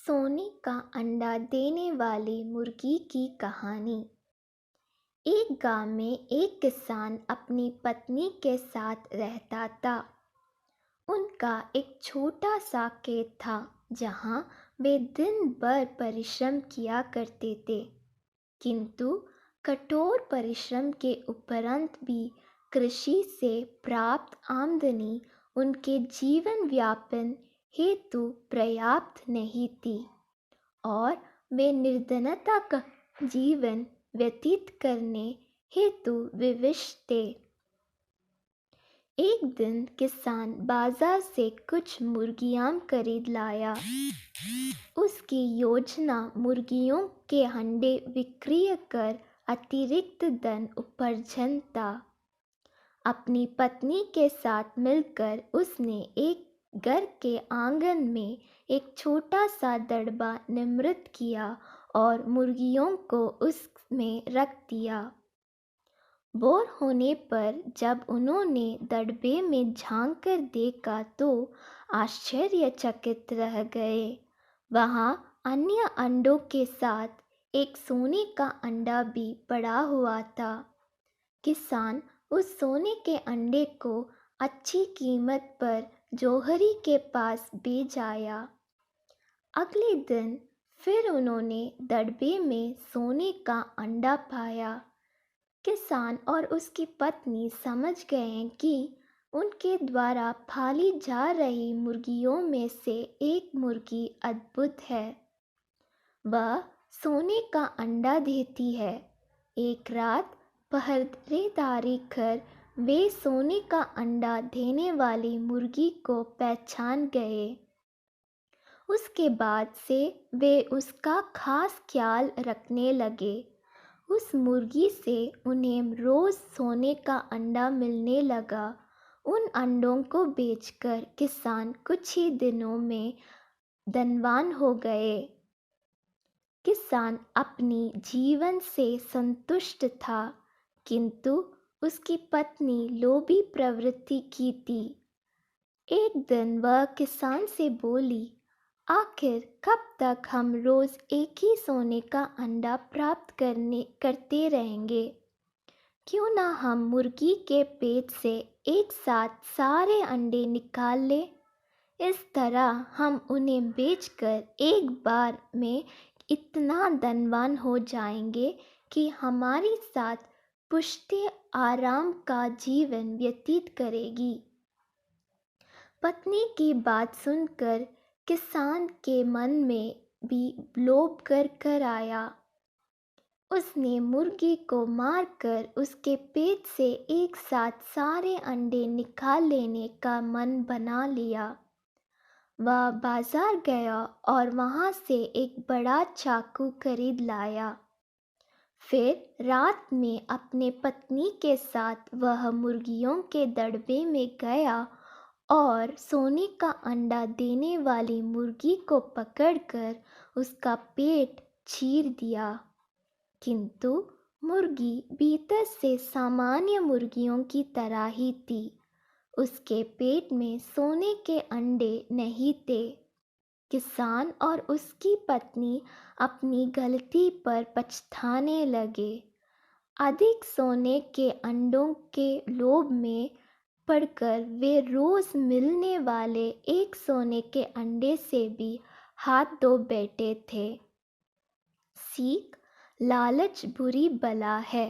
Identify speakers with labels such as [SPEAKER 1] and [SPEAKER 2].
[SPEAKER 1] सोने का अंडा देने वाली मुर्गी की कहानी। एक गांव में एक किसान अपनी पत्नी के साथ रहता था। उनका एक छोटा सा खेत था जहां वे दिन भर परिश्रम किया करते थे। किंतु कठोर परिश्रम के उपरांत भी कृषि से प्राप्त आमदनी उनके जीवन यापन हेतु पर्याप्त नहीं थी और वे निर्धनता का जीवन व्यतीत करने हेतु विवश थे। एक दिन किसान बाजार से कुछ मुर्गियां खरीद लाया। उसकी योजना मुर्गियों के अंडे विक्रय कर अतिरिक्त धन उपार्जन था। अपनी पत्नी के साथ मिलकर उसने एक घर के आंगन में एक छोटा सा दड़बा निर्मित किया और मुर्गियों को उसमें रख दिया। बोर होने पर जब उन्होंने दड़बे में झांक कर देखा तो आश्चर्यचकित रह गए। वहाँ अन्य अंडों के साथ एक सोने का अंडा भी पड़ा हुआ था। किसान उस सोने के अंडे को अच्छी कीमत पर जौहरी के पास बेच आया। अगले दिन फिर उन्होंने दड़बे में सोने का अंडा पाया। किसान और उसकी पत्नी समझ गए कि उनके द्वारा पाली जा रही मुर्गियों में से एक मुर्गी अद्भुत है। वह सोने का अंडा देती है। एक रात पहरेदारी कर वे सोने का अंडा देने वाली मुर्गी को पहचान गए। उसके बाद से वे उसका खास ख्याल रखने लगे। उस मुर्गी से उन्हें रोज सोने का अंडा मिलने लगा। उन अंडों को बेचकर किसान कुछ ही दिनों में धनवान हो गए। किसान अपनी जीवन से संतुष्ट था, किंतु उसकी पत्नी लोभी प्रवृत्ति की थी। एक दिन वह किसान से बोली, आखिर कब तक हम रोज एक ही सोने का अंडा प्राप्त करते रहेंगे? क्यों ना हम मुर्गी के पेट से एक साथ सारे अंडे निकाल लें? इस तरह हम उन्हें बेचकर एक बार में इतना धनवान हो जाएंगे कि हमारी साथ पुश्ते आराम का जीवन व्यतीत करेगी। पत्नी की बात सुनकर किसान के मन में भी लोभ कर आया। उसने मुर्गी को मारकर उसके पेट से एक साथ सारे अंडे निकाल लेने का मन बना लिया। वह बाजार गया और वहां से एक बड़ा चाकू खरीद लाया। फिर रात में अपने पत्नी के साथ वह मुर्गियों के दड़बे में गया और सोने का अंडा देने वाली मुर्गी को पकड़कर उसका पेट चीर दिया। किंतु मुर्गी भीतर से सामान्य मुर्गियों की तरह ही थी। उसके पेट में सोने के अंडे नहीं थे। किसान और उसकी पत्नी अपनी गलती पर पछताने लगे। अधिक सोने के अंडों के लोभ में पड़कर वे रोज मिलने वाले एक सोने के अंडे से भी हाथ धो बैठे थे। सीख, लालच बुरी बला है।